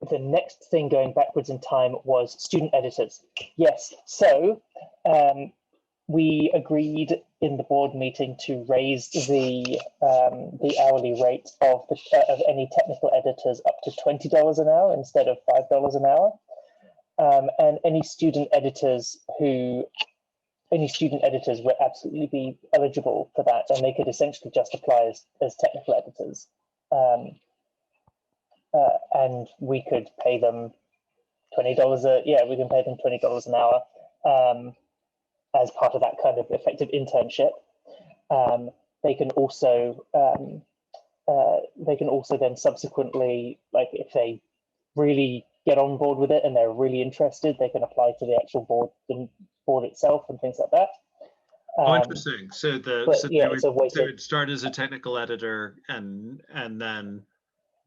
the next thing going backwards in time was student editors. Yes, so we agreed in the board meeting to raise the hourly rate of any technical editors up to $20 an hour instead of $5 an hour, and any student editors would absolutely be eligible for that, and they could essentially just apply as technical editors, and we could pay them $20 we can pay them $20 an hour. As part of that kind of effective internship. They can also then subsequently, like if they really get on board with it and they're really interested, they can apply to the actual board itself and things like that. Interesting. So they would start as a technical editor, and then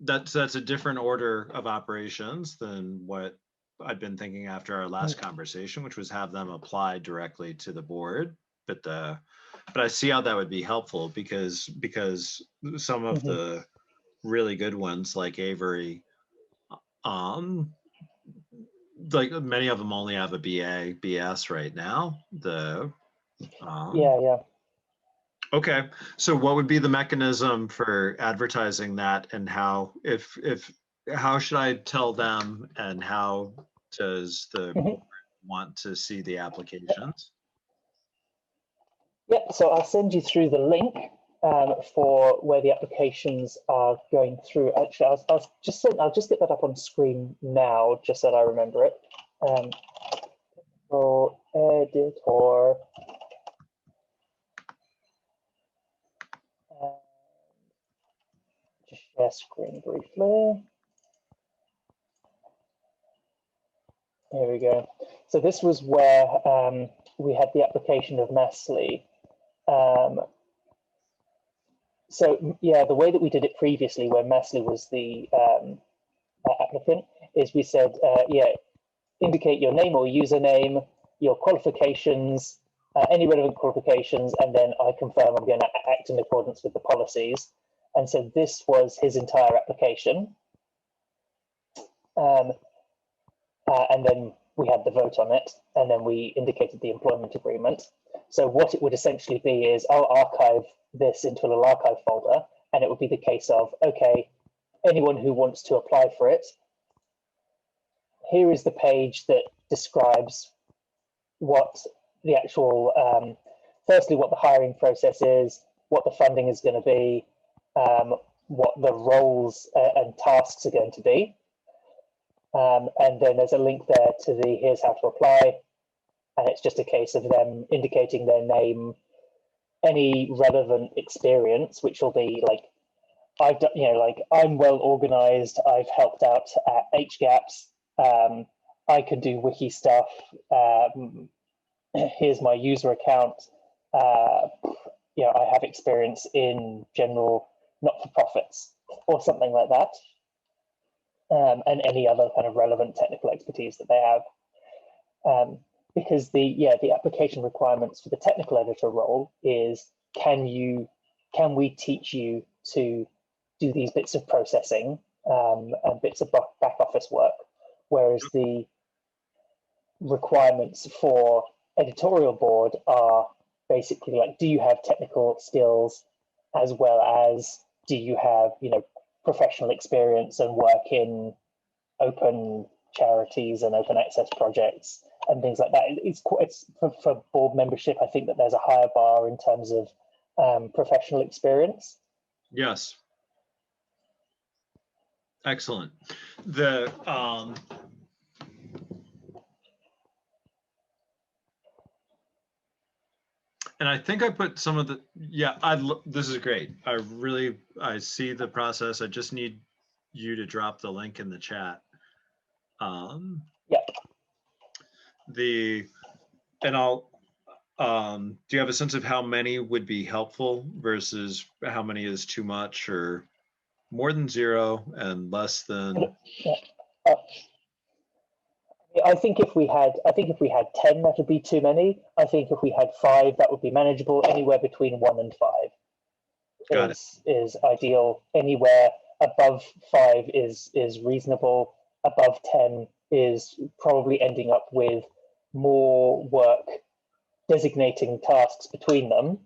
that's a different order of operations than what I'd been thinking after our last conversation, which was have them apply directly to the board. But I see how that would be helpful because some of the really good ones like Avery, like many of them only have a BA, BS right now. Okay, so what would be the mechanism for advertising that, and how should I tell them, and how does the board want to see the applications? Yeah, so I'll send you through the link for where the applications are going through. Actually, I'll just get that up on screen now, just so that I remember it. So editor. Just share screen briefly. Here we go. So this was where we had the application of Massly. So yeah, the way that we did it previously, where Massly was the applicant, is we said, indicate your name or username, your qualifications, any relevant qualifications, and then I confirm I'm going to act in accordance with the policies. And so this was his entire application. And then we had the vote on it, and then we indicated the employment agreement. So what it would essentially be is I'll archive this into a little archive folder, and it would be the case of, okay, anyone who wants to apply for it, here is the page that describes what the actual, firstly, what the hiring process is, what the funding is going to be, what the roles and tasks are going to be. And then there's a link there to the here's how to apply, and it's just a case of them indicating their name, any relevant experience, which will be like, I've done, like I'm well organized, I've helped out at HGAPs, I can do wiki stuff, here's my user account, I have experience in general not-for-profits or something like that. And any other kind of relevant technical expertise that they have, because the application requirements for the technical editor role is can we teach you to do these bits of processing and bits of back office work, whereas the requirements for editorial board are basically like, do you have technical skills as well as do you have professional experience and work in open charities and open access projects and things like that. It's for board membership. I think that there's a higher bar in terms of professional experience. Yes. Excellent. And I think I put some of the, this is great. I see the process. I just need you to drop the link in the chat. Do you have a sense of how many would be helpful versus how many is too much, or more than 0 and less than? I think if we had 10, that would be too many. I think if we had 5, that would be manageable. Anywhere between 1 and 5 is ideal. Anywhere above 5 is reasonable. above 10 is probably ending up with more work designating tasks between them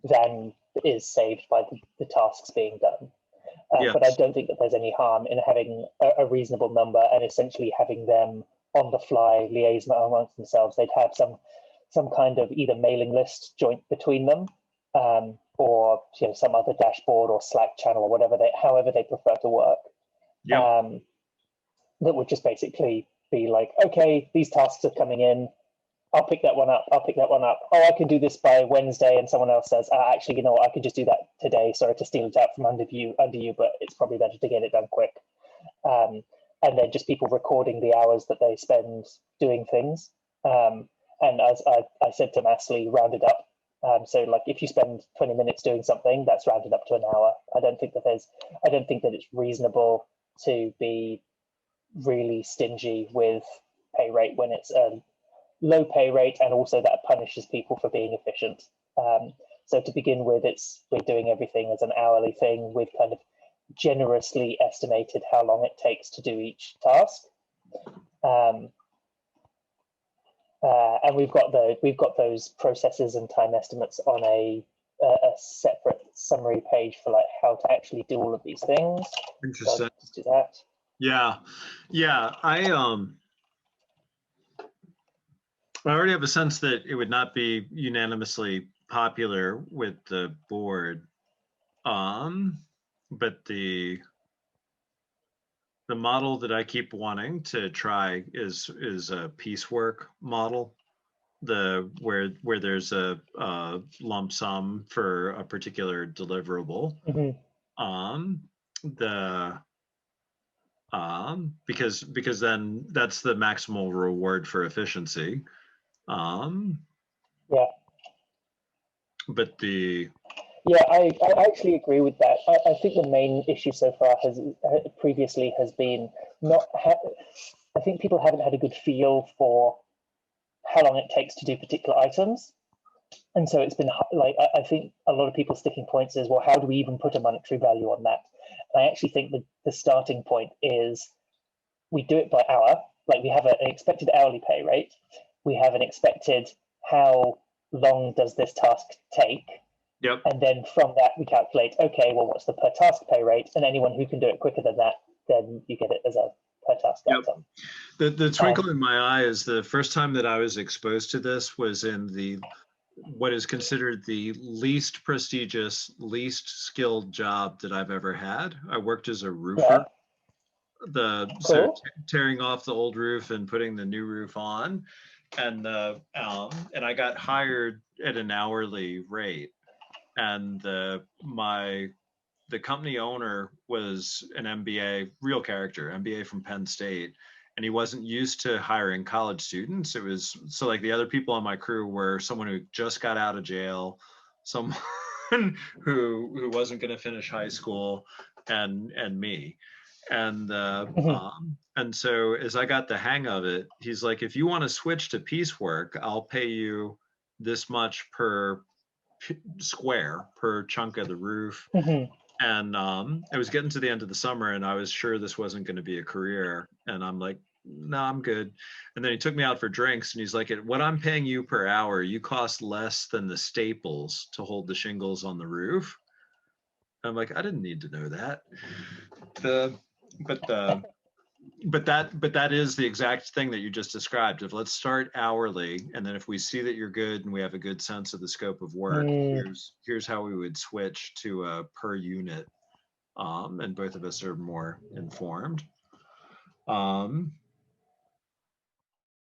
than is saved by the tasks being done. Yes. But I don't think that there's any harm in having a reasonable number and essentially having them on the fly liaise amongst themselves. They'd have some kind of either mailing list joint between them, or some other dashboard or Slack channel or whatever however they prefer to work. Yep. That would just basically be like, okay, these tasks are coming in. I'll pick that one up. I'll pick that one up. Oh, I can do this by Wednesday. And someone else says, actually, you know what? I could just do that today. Sorry to steal it out from under you, but it's probably better to get it done quick. And then just people recording the hours that they spend doing things. And as I said to Massley, round it up. So like if you spend 20 minutes doing something, that's rounded up to an hour. I don't think that it's reasonable to be really stingy with pay rate when it's low pay rate, and also that punishes people for being efficient. So to begin with, we're doing everything as an hourly thing with kind of generously estimated how long it takes to do each task. And we've got those processes and time estimates on a separate summary page for like how to actually do all of these things. Interesting. So just do that. Yeah. I already have a sense that it would not be unanimously popular with the board, but the model that I keep wanting to try is a piecework model, where there's a lump sum for a particular deliverable. Mm-hmm. Because then that's the maximal reward for efficiency. Yeah. But I actually agree with that. I think the main issue so far previously has been I think people haven't had a good feel for how long it takes to do particular items. And so it's been like, I think a lot of people's sticking points is, well, how do we even put a monetary value on that? And I actually think the starting point is we do it by hour. Like we have an expected hourly pay rate. We have an expected how long does this task take? Yep. And then from that, we calculate, okay, well, what's the per task pay rate? And anyone who can do it quicker than that, then you get it as a per task item. The twinkle in my eye is the first time that I was exposed to this was in what is considered the least prestigious, least skilled job that I've ever had. I worked as a roofer. Cool. So tearing off the old roof and putting the new roof on, and I got hired at an hourly rate, and the company owner was an MBA, real character, MBA from Penn State, and he wasn't used to hiring college students. It was so like the other people on my crew were someone who just got out of jail, someone who wasn't going to finish high school, and me. And so as I got the hang of it, he's like, if you want to switch to piecework, I'll pay you this much per square, per chunk of the roof. And I was getting to the end of the summer and I was sure this wasn't going to be a career. And I'm like, no, I'm good. And then he took me out for drinks and he's like, what I'm paying you per hour, you cost less than the staples to hold the shingles on the roof. I'm like, I didn't need to know that. But that is the exact thing that you just described. If let's start hourly, and then if we see that you're good and we have a good sense of the scope of work, here's how we would switch to a per unit, and both of us are more informed.